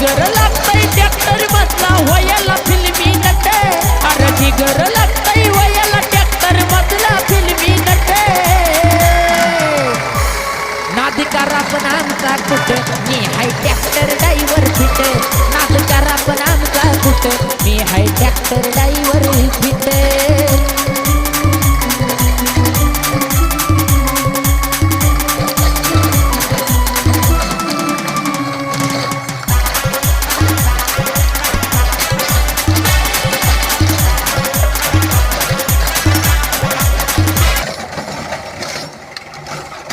जिगर लागतंय ट्रॅक्टर मधला व्हायला फिल्मी नट अरे जिगर लागतंय व्हायला ट्रॅक्टर मधला फिल्मी नट नाद करा पण आमचा कुठ मी हाय ट्रॅक्टर ड्रायव्हर फिट नाद करा पण आमचा कुठ मी हाय ट्रॅक्टर